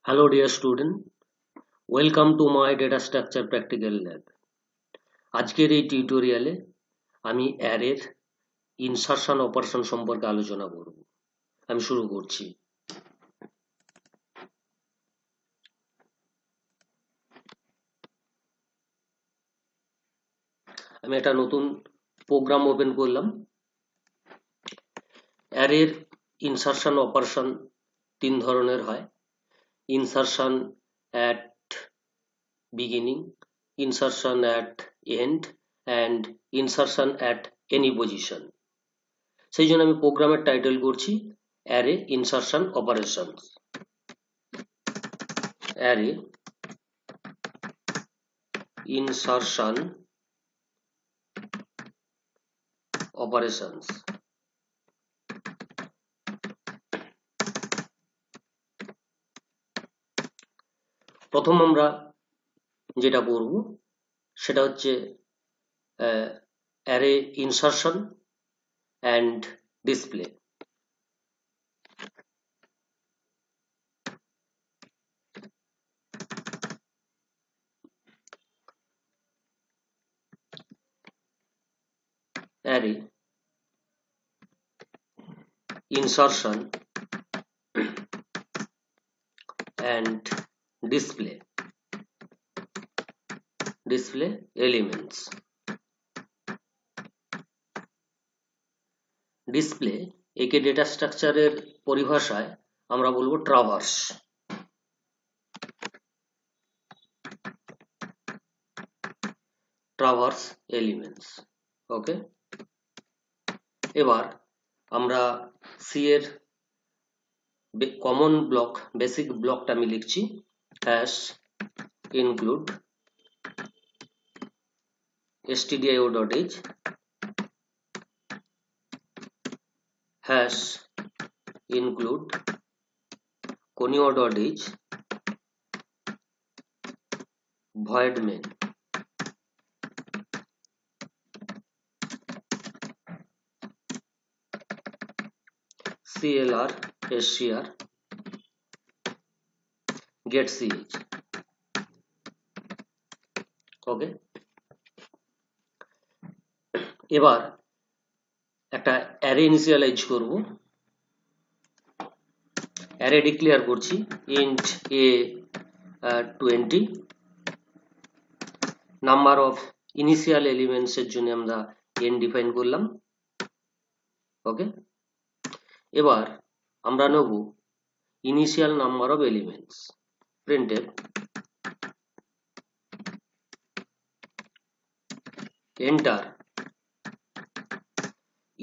Hello dear student, welcome to my data structure practical lab. আজকের এই টিউটোরিয়ালে আমি অ্যারের ইনসারশন অপারেশন সম্পর্কে আলোচনা করব। আমি শুরু করছি। আমি একটা নতুন প্রোগ্রাম ওপেন করলাম। অ্যারের ইনসারশন অপারেশন তিন ধরনের হয়। Insertion at beginning, insertion at end and insertion at any position. সেই জন্য আমি প্রোগ্রামের টাইটেল করছি array insertion operations. Array insertion operations। প্রথম আমরা যেটা করব সেটা হচ্ছে array insertion and display. Array insertion and display elements। Display একে ডেটা স্ট্রাকচারের পরিভাষায় আমরা বলবো ট্রাভার্স। Traverse elements. ওকে, এবার আমরা সি এর কমন ব্লক, বেসিক ব্লকটা আমি লিখছি hash include stdio.h hash include conio.h void main। clr str get ch। ওকে, এবার একটা অ্যারে ইনিশিয়ালাইজ করব। অ্যারে ডিক্লেয়ার করছি int a 20। Number of initial elements এর জন্য আমরা n ডিফাইন করলাম। ওকে, এবার আমরা নেব initial number of elements. printf enter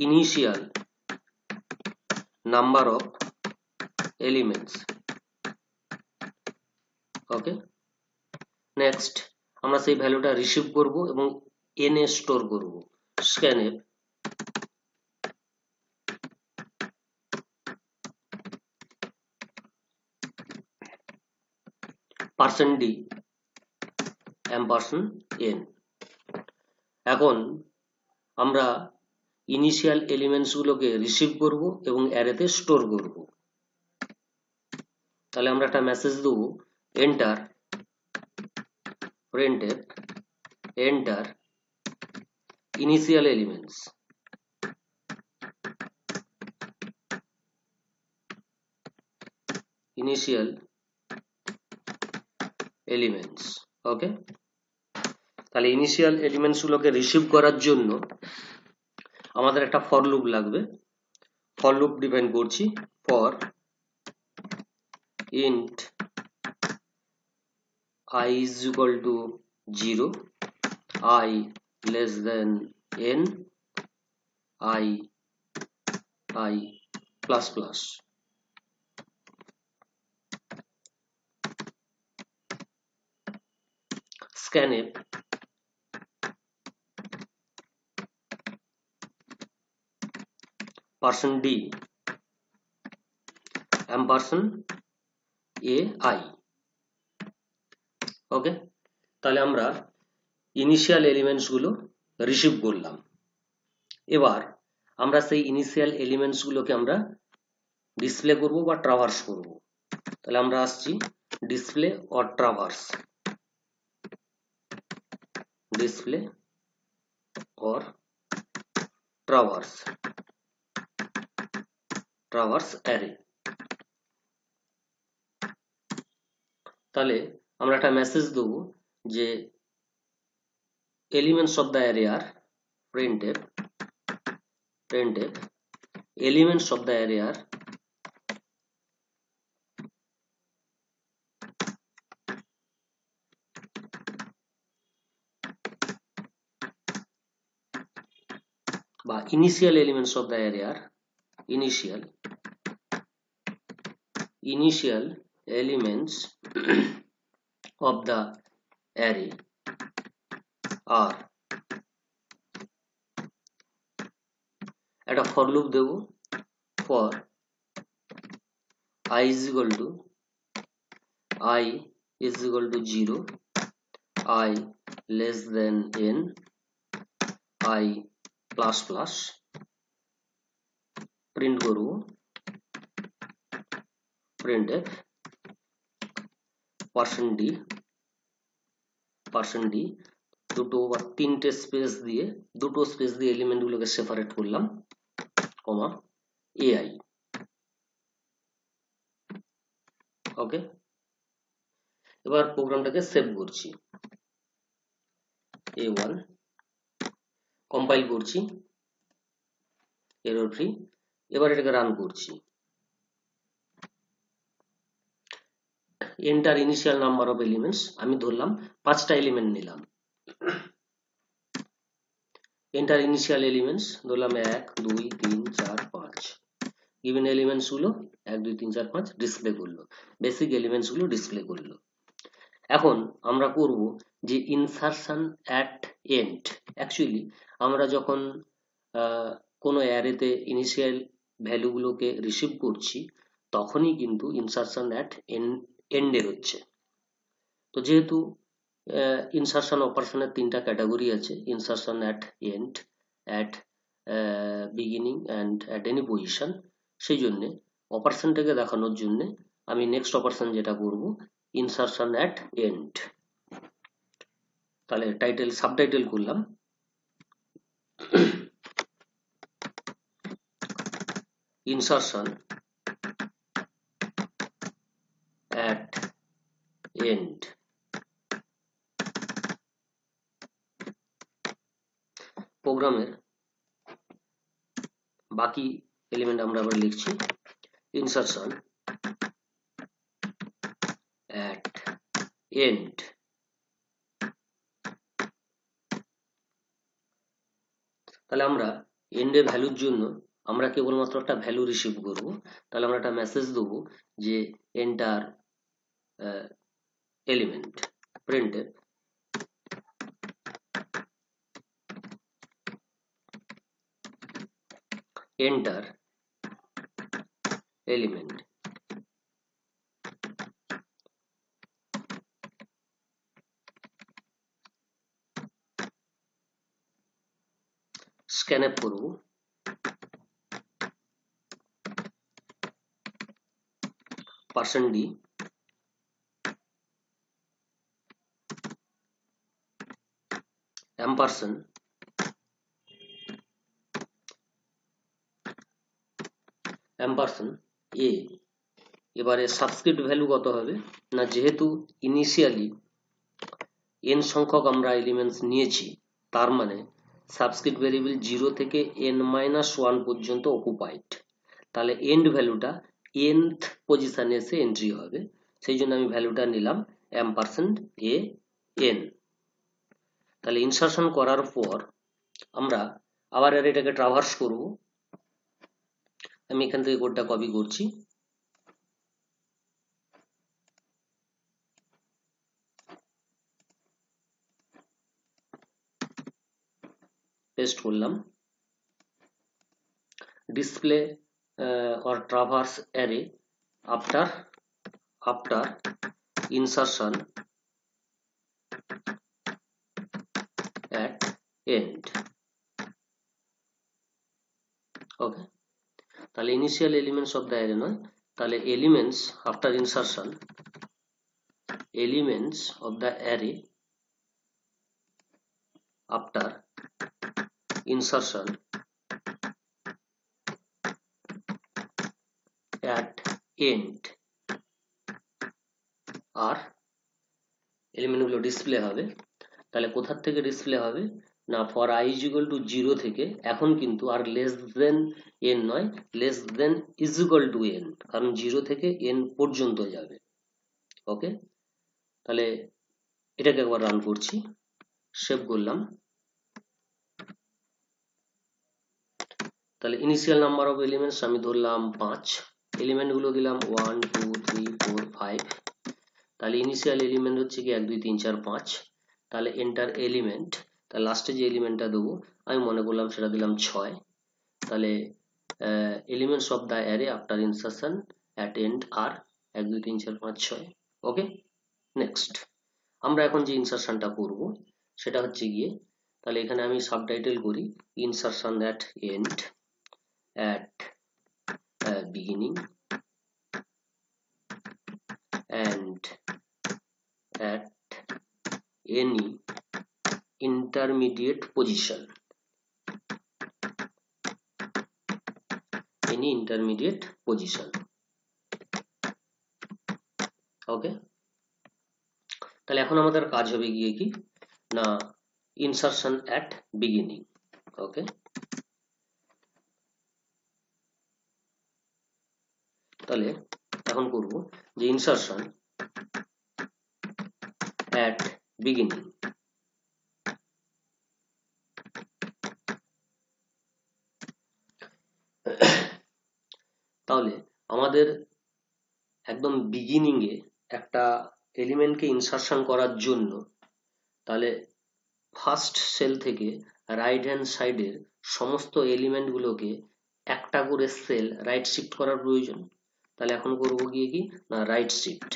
initial number of elements। Okay, next আমরা সেই ভ্যালুটা রিসিভ করব এবং n এ স্টোর করব। scanf %d $n। এখন আমরা ইনিশিয়াল এলিমেন্টস গুলোকে রিসিভ করব এবং অ্যারেতে স্টোর করব। তাহলে আমরা একটা মেসেজ দেব enter printf enter initial elements। initial elements। Okay, তাহলে ইনিশিয়াল এলিমেন্টস গুলোকে রিসিভ করার জন্য আমাদের একটা ফর লুপ লাগবে। ফর লুপ ডিফাইন করছি for int I is equal to 0, I less than n, I plus plus। scanf %d $ai। ওকে, তাহলে আমরা ইনিশিয়াল এলিমেন্টস গুলো রিসিভ করলাম। এবার আমরা সেই ইনিশিয়াল এলিমেন্টস গুলোকে আমরা ডিসপ্লে করব বা ট্রাভার্স করব। তাহলে আমরা আসছি display or traverse, display or traverse array। তাহলে আমরা একটা মেসেজ দেব যে elements of the array are printf elements of the array are বা initial elements of the array are initial elements of the array are একটা for loop Dev for I is equal to 0, I less than n, I plus plus print করব printf %d দুটো বা তিনটে space দিয়ে element গুলোকে separate করলাম কমা ai। ওকে, এবার প্রোগ্রামটাকে save করছি, a1 কম্পাইল করছি এরর ফ্রি। এবার এটাকে রান করছি। Enter initial number of elements, আমি ধরলাম 5টা এলিমেন্ট নিলাম। এন্টার ইনিশিয়াল এলিমেন্টস ধরলাম 1 2 3 4 5। গিভেন এলিমেন্টস গুলো 1 2 3 4 5 ডিসপ্লে করলো, বেসিক এলিমেন্টস গুলো ডিসপ্লে করলো। এখন আমরা করব যে ইনসারশন অ্যাট এন্ড। অ্যাকচুয়ালি আমরা যখন কোনো অ্যারেতে ইনিশিয়াল ভ্যালুগুলোকে রিসিভ করছি তখনই কিন্তু ইনসারশন অ্যাট এন্ডে হচ্ছে। তো যেহেতু ইনসারশন অপারেশনের 3টা ক্যাটাগরি আছে, insertion at and, at beginning and at any position, সেই জন্যে অপারেশনটাকে দেখানোর জন্য আমি নেক্সট অপারেশন যেটা করব ইনসারশন অ্যাট এন্ড। তাহলে টাইটেল সাবটাইটেল করলাম insertion at end। প্রোগ্রামের বাকি এলিমেন্ট আমরা আবার লিখছি insertion at end। তাহলে আমরা এন্ডের ভ্যালুর জন্য আমরা কেবলমাত্র একটা ভ্যালু রিসিভ করব। তাহলে আমরা একটা মেসেজ দেব যে enter element printf enter element scanf করব %d ampersand a। এবারে সাবস্ক্রিপ্ট ভ্যালু কত হবে না, যেহেতু ইনিশিয়ালি n সংখ্যক আমরা এলিমেন্টস নিয়েছি তার মানে সাবস্ক্রিপ্ট ভেরিয়েবল 0 থেকে n-1 পর্যন্ত অকুপাইড। তাহলে এন্ড ভ্যালুটা nth পজিশনে এসে এন্ট্রি হবে, সেই জন্য আমি ভ্যালুটা নিলাম %a n। তাহলে ইনসারশন করার পর আমরা আবার এটাকে ট্রাভার্স করব। আমি এখান থেকে কোডটা কপি করছি, পেস্ট করলাম display or traverse array after insertion at end। Okay, তাহলে initial elements of the array নয়, তাহলে elements after insertion elements of the array after insertion at end আর এলিমেন্টগুলো ডিসপ্লে হবে। তাহলে কোথা থেকে ডিসপ্লে হবে না, for i is equal to 0 থেকে, এখন কিন্তু আর লেস দেন n নয়, less than is equal to n, কারণ 0 থেকে n পর্যন্ত যাবে। ওকে, তাহলে এটাকে একবার রান করছি, সেভ করলাম। তাহলে ইনিশিয়াল নাম্বার অফ এলিমেন্টস আমি ধরলাম 5, এলিমেন্ট গুলো দিলাম 1 2 3 4 5। তাহলে ইনিশিয়াল এলিমেন্ট হচ্ছে কি 1 2 3 4 5। তাহলে এন্টার এলিমেন্ট, তাহলে লাস্টে যে এলিমেন্টটা দেবো আমি মনে করলাম সেটা দিলাম 6। তাহলে elements of the array after insertion at end are 1 2 3 4 5 6। Okay, next আমরা এখন যে ইনসারশনটা করব সেটা হচ্ছে গিয়ে, তাহলে এখানে আমি সাবটাইটেল করি insertion at and at beginning and at any intermediate position, any intermediate position। ওকে, তাহলে এখন আমাদের কাজ হবে গিয়ে কি না, ইনসারশন অ্যাট বিগিনিং। ওকে, তাহলে এখন করব যে ইনসারশন অ্যাট বিগিনিং। তাহলে আমাদের একদম বিগিনিং এ একটা এলিমেন্টকে ইনসারশন করার জন্য, তাহলে ফার্স্ট সেল থেকে রাইট হ্যান্ড সাইডের সমস্ত এলিমেন্ট গুলোকে একটা করে সেল রাইট শিফট করার প্রয়োজন। তাহলে এখন করব গিয়ে কি না, রাইট শিফট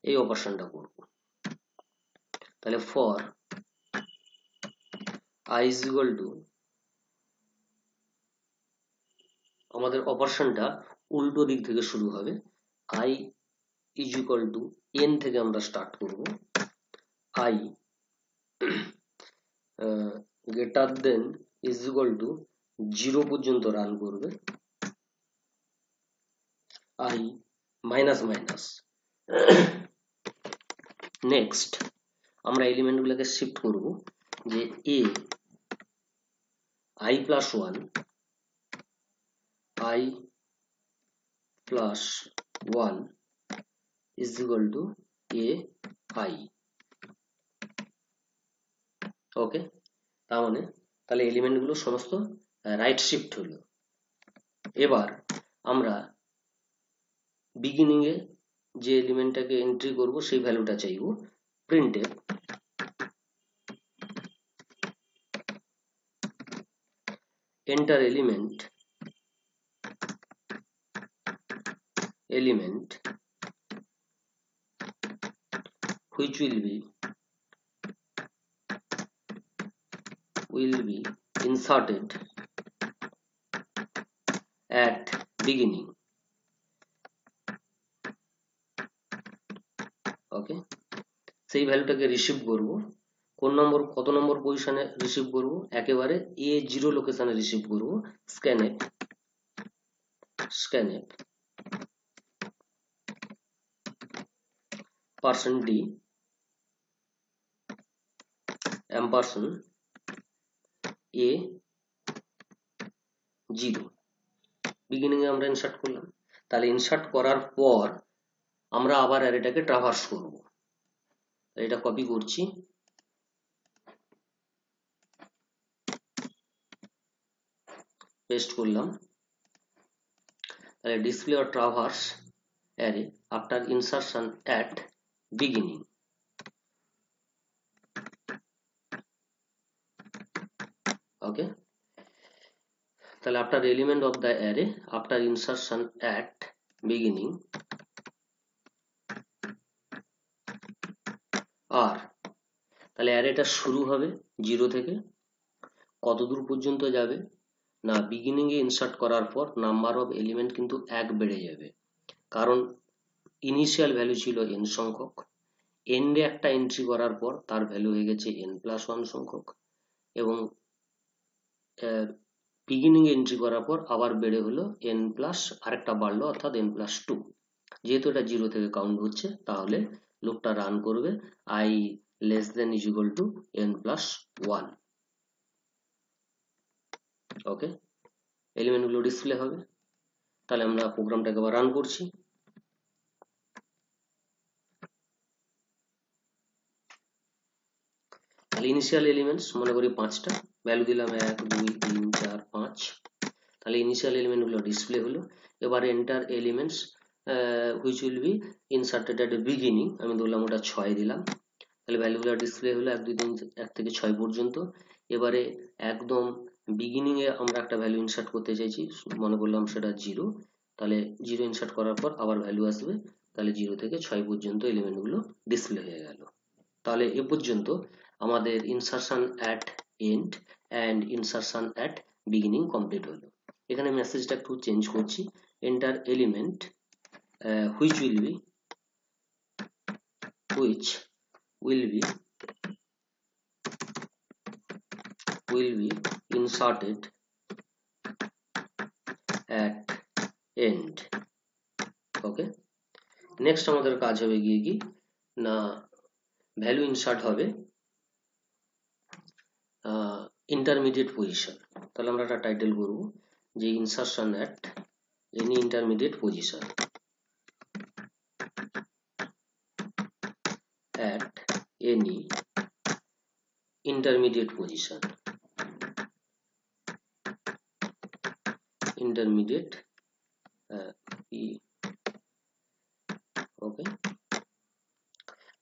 এই অপারেশনটা করব। তাহলে for i is equal to, আমাদের অপারেশনটা উল্টো দিক থেকে শুরু হবে, i is equal to n থেকে আমরা স্টার্ট করব। i greater than is equal to 0 পর্যন্ত রান করবে, i মাইনাস মাইনাস। নেক্সট আমরা এলিমেন্ট গুলোকে শিফট করব যে a i plus 1 i plus 1 is equal to a i। ওকে, তার মানে তাহলে এলিমেন্ট গুলো সমস্ত রাইট শিফট হলো। এবার আমরা বিগিনিং এ যে এলিমেন্টটাকে এন্ট্রি করব সেই ভ্যালুটা চাইবো, printf enter element which will be inserted at beginning। ওকে, সেই ভ্যালুটাকে রিসিভ করব কোন নম্বর, কত নম্বর পজিশনে রিসিভ করব, একেবারে A0 লোকেশনে রিসিভ করব। scanf %d ampersand A0 beginning এ আমরা ইনসার্ট করলাম। তাহলে ইনসার্ট করার পর আমরা আবার অ্যারেটাকে ট্রাভার্স করব। এটা কপি করছি, পেস্ট করলাম। তাহলে display or traverse array after insertion at beginning. Okay, তাহলে after element of the array after insertion at beginning আর, তাহলে অ্যারেটা শুরু হবে 0 থেকে, কত দূর পর্যন্ত যাবে না, বিগিনিং এ ইনসার্ট করার পর নাম্বার অফ এলিমেন্ট কিন্তু 1 বেড়ে যাবে। কারণ ইনিশিয়াল ভ্যালু ছিল n সংখ্যক, এন্ডে একটা এন্ট্রি করার পর তার ভ্যালু হয়ে গেছে n+1 সংখ্যক, এবং বিগিনিং এন্ট্রি করার পর আবার বেড়ে হলো n প্লাস আরেকটা বাড়লো অর্থাৎ n+2। যেহেতু এটা 0 থেকে কাউন্ট হচ্ছে, তাহলে লুপটা রান করবে i less than is equal to n+1। Okay, element গুলো ডিসপ্লে হবে। তাহলে আমরা প্রোগ্রামটাকে আবার রান করছি। তাহলে ইনিশিয়াল এলিমেন্টস মনে করি 5টা, ভ্যালু দিলাম 1 2 3 4 5। তাহলে ইনিশিয়াল এলিমেন্ট গুলো ডিসপ্লে হলো। এবার enter elements which will be inserted at beginning, আমি ধরলাম ওটা 6 দিলাম। তাহলে ভ্যালুগুলো ডিসপ্লে হলো 1 2 3 1 থেকে 6 পর্যন্ত। এবারে একদম বিগিনিং এ আমরা একটা ভ্যালু ইনসার্ট করতে চাইছি, মনে করলাম সেটা 0। তাহলে 0 ইনসার্ট করার পর আবার ভ্যালু আসবে, তাহলে 0 থেকে 6 পর্যন্ত এলিমেন্ট গুলো ডিসপ্লে হয়ে গেল। তাহলে এ পর্যন্ত আমাদের insertion at and and insertion at beginning complete হলো। এখানে মেসেজটা একটু চেঞ্জ করছি, enter element which will be inserted at end। Okay, next আমাদের কাজ হবে গিয়ে কি না, ভ্যালু ইনসার্ট হবে ইন্টারমিডিয়েট পজিশন। তাহলে আমরা একটা টাইটেল করব যে insertion at any intermediate position, at any intermediate position, intermediate ওকে।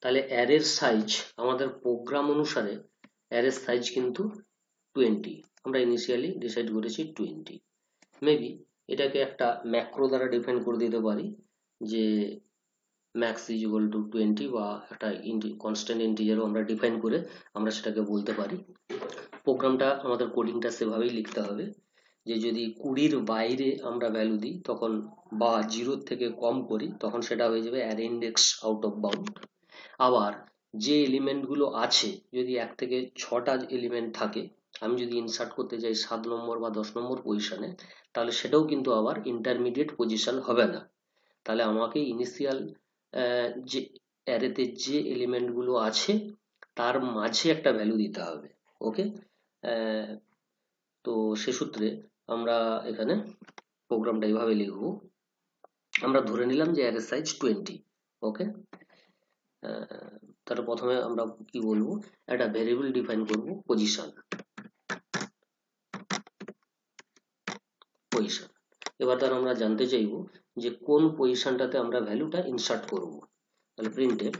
তাহলে অ্যারের সাইজ আমাদের প্রোগ্রাম অনুসারে অ্যারের সাইজ কিন্তু 20, আমরা ইনিশিয়ালি ডিসাইড করেছি 20। মেবি এটাকে একটা ম্যাক্রো দ্বারা ডিফাইন করে দিতে পারি যে max is equal to 20, বা একটা কনস্ট্যান্ট ইন্টিজারও আমরা ডিফাইন করে আমরা সেটাকে বলতে পারি। প্রোগ্রামটা আমাদের কোডিংটা সেভাবেই লিখতে হবে যে যদি 20-র বাইরে আমরা ভ্যালু দিই তখন, বা 0 থেকে কম করি, তখন সেটা হয়ে যাবে array index out of bound. আবার যে এলিমেন্ট গুলো আছে, যদি 1 থেকে 6টা এলিমেন্ট থাকে, আমি যদি ইনসার্ট করতে যাই 7 নম্বর বা 10 নম্বর পজিশনে, তাহলে সেটাও কিন্তু আবার ইন্টারমিডিয়েট পজিশন হবে না। তাহলে আমাকে ইনিশিয়াল যে অ্যারেতে যে এলিমেন্ট গুলো আছে তার মাঝে একটা ভ্যালু দিতে হবে। ওকে, তো সে সূত্রে আমরা এখানে প্রোগ্রামটা এইভাবে লিখব। আমরা ধরে নিলাম যে অ্যারে সাইজ 20। ওকে, তাহলে প্রথমে আমরা কি বলবো, একটা ভেরিয়েবল ডিফাইন করব পজিশন। এবার তার আমরা জানতে চাইবো যে কোন পজিশনটাতে আমরা ভ্যালুটা ইনসার্ট করব। তাহলে printf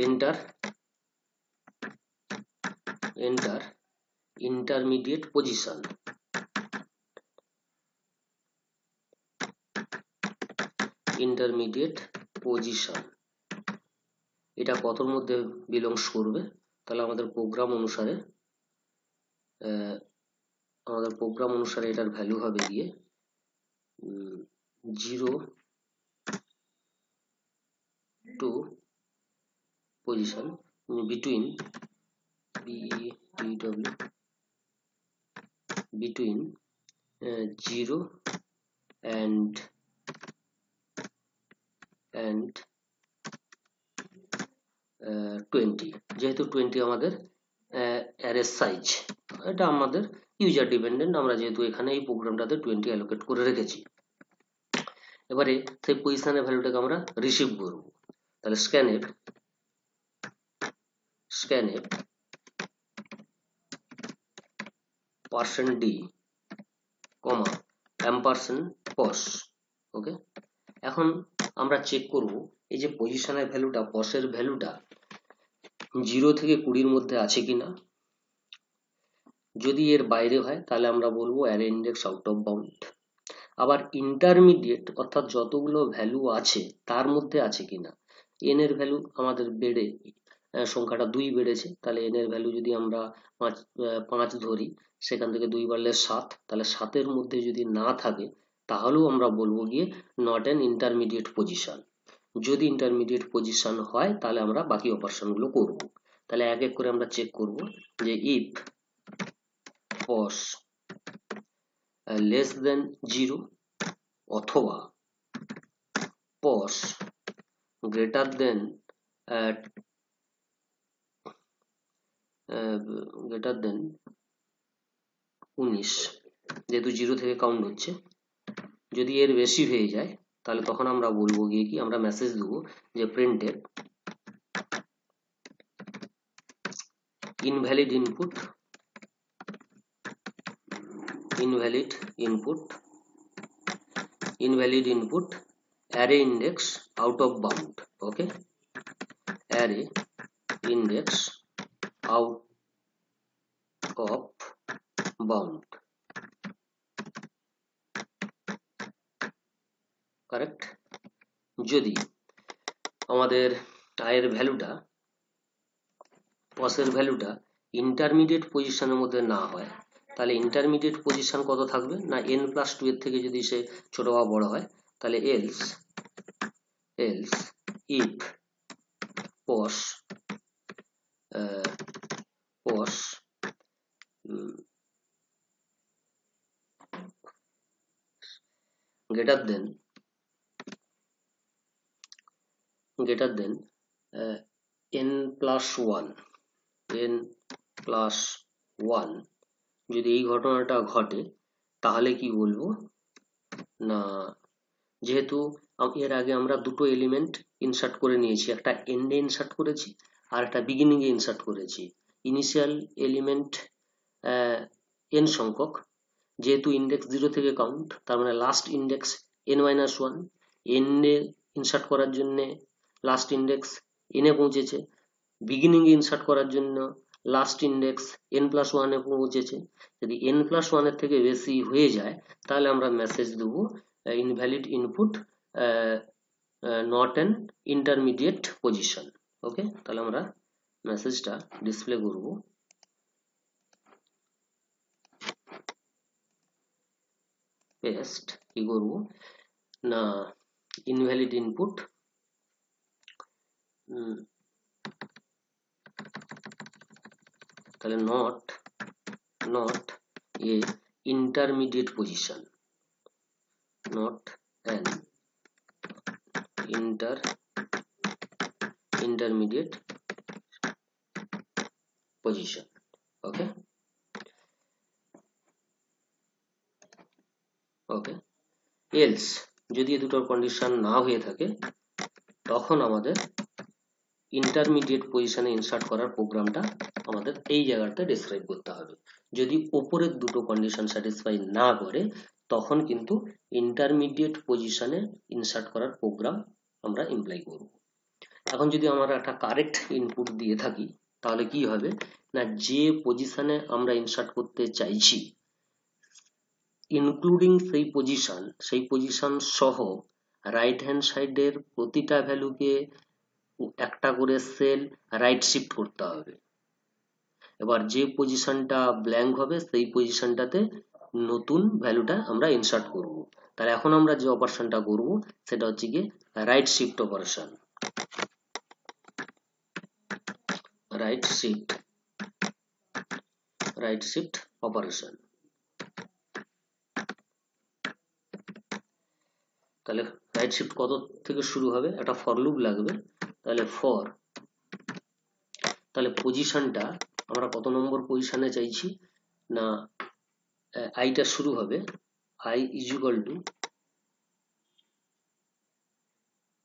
enter intermediate position. Intermediate position এটা কতর মধ্যে বিলংস করবে? তাহলে আমাদের প্রোগ্রাম অনুসারে এটার ভ্যালু হবে গিয়ে 0 to position between between 0 and 20। যেহেতু 20 আমাদের অ্যারে সাইজ, এটা আমাদের ইউজার ডিপেন্ডেন্ট, আমরা যেহেতু এখানে এই প্রোগ্রামটাতে 20 অ্যালোকেট করে রেখেছি। এবারে সেই পজিশনের ভ্যালুটাকে আমরা রিসিভ করব। তাহলে স্ক্যানএফ %d, $pos। ওকে, এখন আমরা চেক করব এই যে পজিশনের ভ্যালুটা, পসের ভ্যালুটা 0 থেকে 20-র মধ্যে আছে কিনা। যদি এর বাইরে হয় তাহলে আমরা বলবো array index out of bound. আবার ইন্টারমিডিয়েট অর্থাৎ যতগুলো ভ্যালু আছে তার মধ্যে আছে কিনা। n এর ভ্যালু আমাদের সংখ্যাটা 2 বেড়েছে, তাহলে n এর ভ্যালু যদি আমরা 5 ধরি, সেখান থেকে 2 বাড়লে 7, তাহলে 7-এর মধ্যে যদি না থাকে তাহলেও আমরা বলবো গিয়ে নট অ্যান ইন্টারমিডিয়েট পজিশন। যদি ইন্টারমিডিয়েট পজিশন হয় তাহলে আমরা বাকি অপারেশনগুলো করব। তাহলে এক এক করে আমরা চেক করব যে ইফ পস লেস দেন 0 অথবা পস গ্রেটার দেন 19, যেহেতু 0 থেকে কাউন্ট হচ্ছে, যদি এর বেশি হয়ে যায় তাহলে তখন আমরা বলবো গিয়ে কি আমরা মেসেজ দেবো যে printed invalid input array index out of bound. Okay, array index out of bound, correct? যদি আমাদের আয়ের ভ্যালুটা পসের ভ্যালুটা ইন্টারমিডিয়েট পজিশনের মধ্যে না হয় তাহলে ইন্টারমিডিয়েট পজিশন কত থাকবে না n+2 এর থেকে যদি সে ছোট বা বড় হয় তাহলে else if pos greater than n+1 যদি এই ঘটনাটা ঘটে তাহলে কি বলবো না, যেহেতু এর আগে আমরা দুটো এলিমেন্ট ইনসার্ট করে নিয়েছি, একটা এন্ডে ইনসার্ট করেছি আর একটা বিগিনিং এ ইনসার্ট করেছি। ইনিশিয়াল এলিমেন্ট n সংখ্যক, যেহেতু ইন্ডেক্স 0 থেকে কাউন্ট, তার মানে লাস্ট ইন্ডেক্স n-1, এন্ডে ইনসার্ট করার জন্য লাস্ট ইন্ডেক্স n এ পৌঁছেছে, বিগিনিং এ ইনসার্ট করার জন্য লাস্ট ইন্ডেক্স n+1 এ পৌঁছেছে। যদি n+1 এর থেকে বেশি হয়ে যায় তাহলে আমরা মেসেজ দেবো invalid input not an intermediate position. ওকে, তাহলে আমরা মেসেজটা ডিসপ্লে করব। পেস্ট কি করব না invalid input তাহলে not a intermediate position, not an intermediate position. Okay, else যদি এই দুটোর কন্ডিশন না হয়ে থাকে তখন আমাদের ইন্টারমিডিয়েট পজিশনে ইনসার্ট করার প্রোগ্রামটা আমাদের এই জায়গাতে ডেসক্রাইব করতে হবে। যদি উপরের দুটো কন্ডিশন স্যাটিসফাই না করে তখন কিন্তু ইন্টারমিডিয়েট পজিশনে ইনসার্ট করার প্রোগ্রাম আমরা এমপ্লয় করব। এখন যদি আমরা একটা কারেক্ট ইনপুট দিয়ে থাকি তাহলে কি হবে না, যে পজিশনে আমরা ইনসার্ট করতে চাইছি ইনক্লুডিং সেই পজিশন সহ রাইট হ্যান্ড সাইডের প্রতিটা ভ্যালুকে একটা করে সেল রাইট শিফট করতে হবে। এবার যে পজিশনটা ব্ল্যাঙ্ক হবে সেই পজিশনটাতে নতুন ভ্যালুটা আমরা ইনসার্ট করব। তাহলে এখন আমরা যে অপারেশনটা করব সেটা হচ্ছে গিয়ে right shift operation, right shift operation. তাহলে রাইট শিফট কত থেকে শুরু হবে, একটা ফর লুপ লাগবে। তাহলে ফর, তাহলে পজিশনটা আমরা কত নম্বর পজিশনে চাইছি না আইটা শুরু হবে i =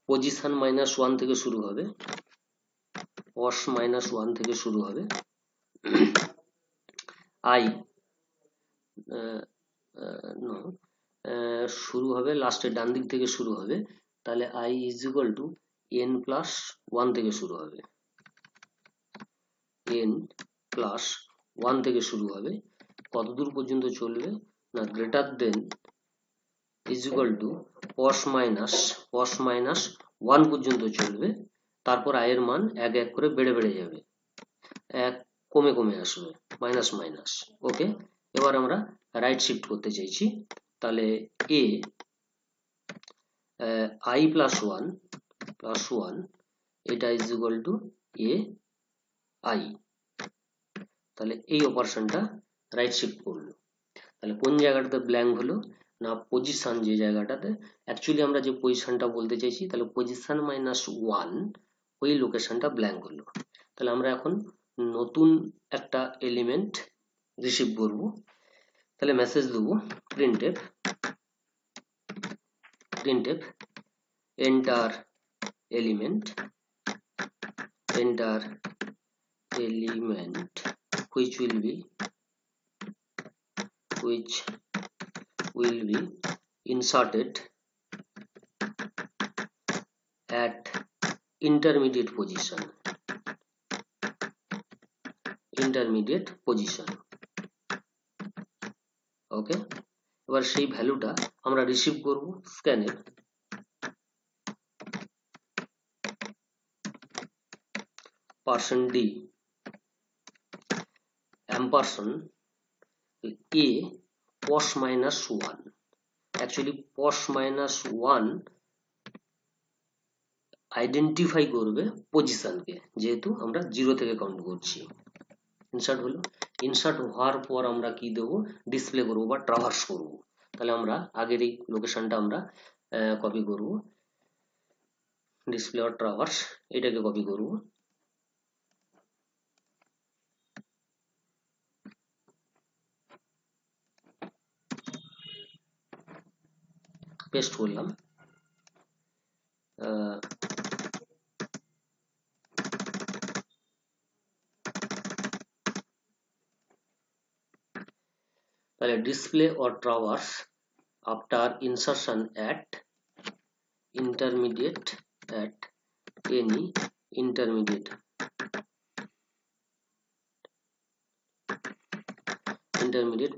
পজিশন -1 থেকে শুরু হবে, পস -1 থেকে শুরু হবে, i শুরু হবে লাস্টের ডান দিক থেকে শুরু হবে। তাহলে i = n+1 থেকে শুরু হবে, n+1 থেকে শুরু হবে। কতদূর পর্যন্ত চলবে না গ্রেটার দেন পস -1 পর্যন্ত চলবে। তারপর i এর মান এক এক করে বেড়ে যাবে, এক কমে আসবে মাইনাস। ওকে, এবার আমরা রাইট শিফট করতে চাইছি, তাহলে এ I প্লাস ওয়ান এটা is equal to A I. তাহলে এই অপারেশনটা রাইট শিফট করলো। তাহলে কোন জায়গাটাতে ব্ল্যাঙ্ক হলো না, পজিশন যে জায়গাটাতে, অ্যাকচুয়ালি আমরা যে পজিশনটা বলতে চাইছি, তাহলে পজিশন -1 ওই লোকেশনটা ব্ল্যাঙ্ক হলো। তাহলে আমরা এখন নতুন একটা এলিমেন্ট রিসিভ করব। তাহলে মেসেজ দেবো printf enter element which will be inserted at intermediate position ওকে। এবার সেই ভ্যালুটা আমরা রিসিভ করব স্ক্যানের %d ampersand a pos -1। Actually pos -1 identify করবে পজিশনকে, যেহেতু আমরা 0 থেকে কাউন্ট করছি। ইনসার্ট হলো, ইনসার্ট হওয়ার পর আমরা কি দেব, ডিসপ্লে করব বা ট্রাভার্স করব। তাহলে আমরা আগের এই লোকেশনটা আমরা কপি করব, ডিসপ্লে আর ট্রাভার্স এটাকে কপি করব, পেস্ট করলাম। তাহলে display or traverse after insertion at any intermediate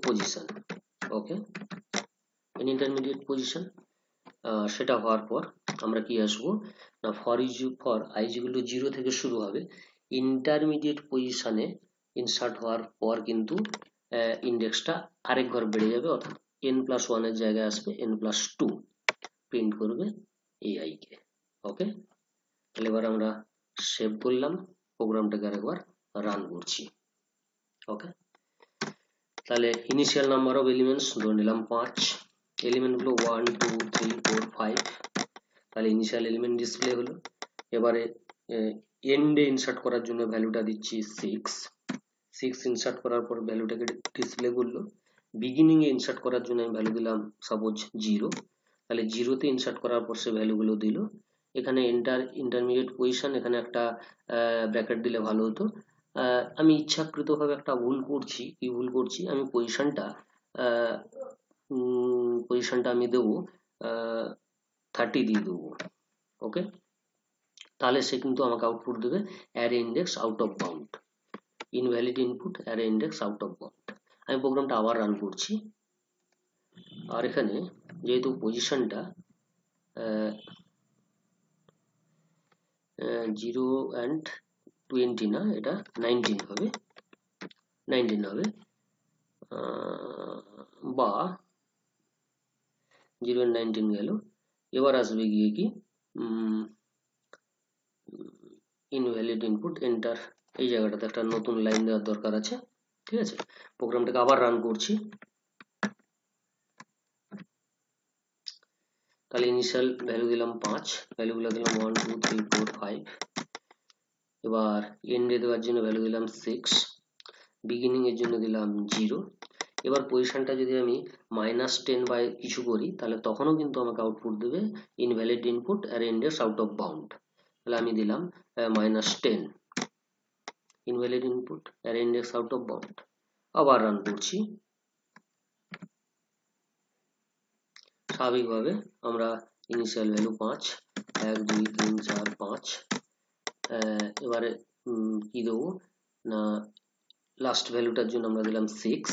position, okay, in intermediate position। সেটা হওয়ার পর আমরা কি আসবো না, ফর i যেগুলো 0 থেকে শুরু হবে, ইন্টারমিডিয়েট পজিশনে ইনসার্ট হওয়ার পর কিন্তু ইন্ডেক্সটা আরেক ঘর বেড়ে যাবে, অর্থাৎ n+1 এর জায়গায় আসবে n+2, প্রিন্ট করবে ai কে। ওকে, তাহলে এবার আমরা সেভ করলাম, প্রোগ্রামটাকে আরেকবার রান করছি। ওকে, তাহলে ইনিশিয়াল নাম্বার অফ এলিমেন্টস ধরে নিলাম 5, এলিমেন্ট গুলো 1 2 3 4 5। তাহলে ইনিশিয়াল এলিমেন্ট ডিসপ্লে হলো। এবারে এন্ডে ইনসার্ট করার জন্য ভ্যালুটা দিচ্ছি 6 ইনসার্ট করার পর ভ্যালুটাকে ডিসপ্লে করলো। বিগিনিং এ ইনসার্ট করার জন্য আমি ভ্যালু দিলাম সাপোজ 0, তাহলে 0 তে ইনসার্ট করার পর সে ভ্যালুগুলো দিল। এখানে ইন্টারমিডিয়েট পজিশন, এখানে একটা ব্র্যাকেট দিলে ভালো হতো। আমি ইচ্ছাকৃতভাবে একটা ভুল করছি। কি ভুল করছি, আমি পজিশনটা আমি দেবো 30 দিয়ে দেবো। ওকে, তাহলে সে কিন্তু আমাকে আউটপুট দেবে array index out of bound, invalid input array index out of bound. আমি প্রোগ্রামটা আবার রান করছি, আর এখানে যেহেতু পজিশনটা 0 and 20 না, এটা 19 হবে, বা 0 and 19 গেল। এবার আসবে গিয়ে কি ইনভ্যালিড ইনপুট এন্টার, এই জায়গাটাতে একটা নতুন লাইন দেওয়ার দরকার আছে। ঠিক আছে, প্রোগ্রামটাকে আবার রান করছি। তাহলে ইনিশিয়াল ভ্যালু দিলাম 5, ভ্যালুগুলো দিলাম 1 2 3 4 5। এবার এন্ডে দেওয়ার জন্য ভ্যালু দিলাম 6, বিগিনিং এর জন্য দিলাম 0। এবার পজিশনটা যদি আমি -10 বা কিছু করি, তাহলে তখনও কিন্তু আমাকে আউটপুট দেবে invalid input array index out of bound. তাহলে আমি দিলাম -10, invalid input array index out of bound. আবার রান করছি। স্বাভাবিকভাবে আমরা ইনিশিয়াল ভ্যালু 5, 1 2 3 4 5। এবারে কি দেবো না, লাস্ট ভ্যালুটার জন্য আমরা দিলাম 6,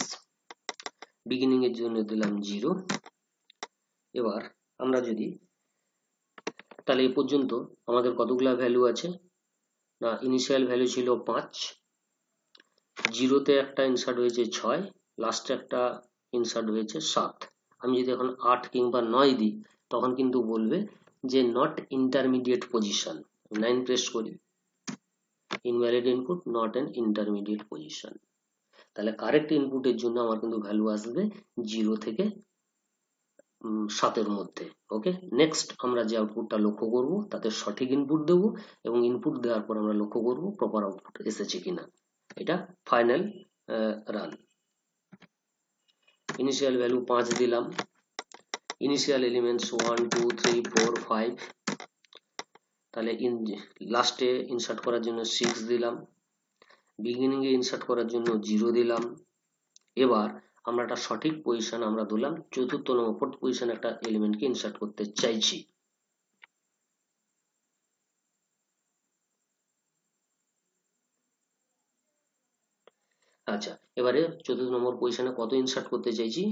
বিগিনিং এর জন্য দিলাম 0। এবার আমরা যদি, তাহলে এই পর্যন্ত আমাদের কতগুলা ভ্যালু আছে না, ইনিশিয়াল ভ্যালু ছিল 5, 0 তে একটা ইনসার্ট হয়েছে 6, লাস্টে একটা ইনসার্ট হয়েছে 7। আমি যদি এখন 8 কিংবা 9 দিই তখন কিন্তু বলবে যে নট ইন্টারমিডিয়েট পজিশন। 9 প্রেস করি, invalid input, not an intermediate position. তাহলে কারেক্ট ইনপুটের জন্য আমার কিন্তু ভ্যালু আসবে 0 থেকে 7-এর মধ্যে। ওকে, নেক্সট আমরা যে আউটপুটটা লক্ষ্য করব তাতে সঠিক ইনপুট দেব এবং ইনপুট দেওয়ার পর আমরা লক্ষ্য করব প্রপার আউটপুট এসেছে কিনা। এটা ফাইনাল রান। ইনিশিয়াল ভ্যালু 5 দিলাম, ইনিশিয়াল এলিমেন্টস 1 2 3 4 5, তাহলে লাস্টে ইনসার্ট করার জন্য 6 দিলাম, বিগিনিং এ ইনসার্ট করার জন্য 0 দিলাম। এবার আমরা একটা সঠিক পজিশন আমরা দিলাম, চতুর্থ নম্বর ফোর্থ পজিশন একটা এলিমেন্টকে ইনসার্ট করতে চাইছি। আচ্ছা, এবারে চতুর্থ নম্বর পজিশনে কত ইনসার্ট করতে চাইছি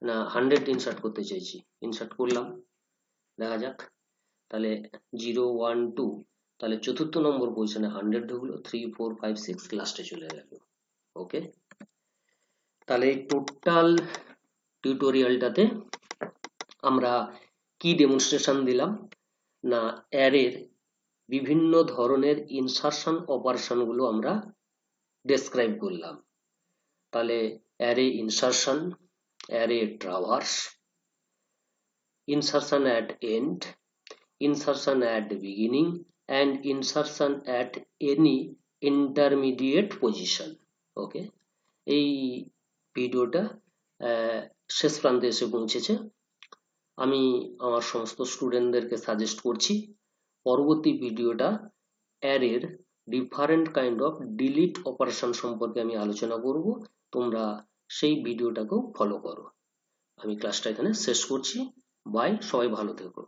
না 100 ইনসার্ট করতে চাইছি। ইনসার্ট করলাম, দেখা যাক। তাহলে 0 1 2, তাহলে চতুর্থ নম্বর পজিশনে 100 ঢুকলো, 3 4 5 6 লাস্টে চলে গেল। ওকে, তাহলে এই টোটাল টিউটোরিয়ালটাতে আমরা কি ডেমনস্ট্রেশন দিলাম না অ্যারের বিভিন্ন ধরনের ইনসারশন অপারেশন গুলো আমরা ডেসক্রাইব করলাম। তাহলে array insertion, array traverse, insertion at end, insertion at beginning and insertion at any intermediate position. ওকে, এই ভিডিওটা শেষ প্রান্তে এসে পৌঁছেছে। আমি আমার সমস্ত স্টুডেন্টদেরকে সাজেস্ট করছি পরবর্তী ভিডিওটা অ্যারের different kind of delete operation সম্পর্কে আমি আলোচনা করব। তোমরা সেই ভিডিওটাকেও ফলো করো। আমি ক্লাসটা এখানে শেষ করছি। বাই, সবাই ভালো থেকো।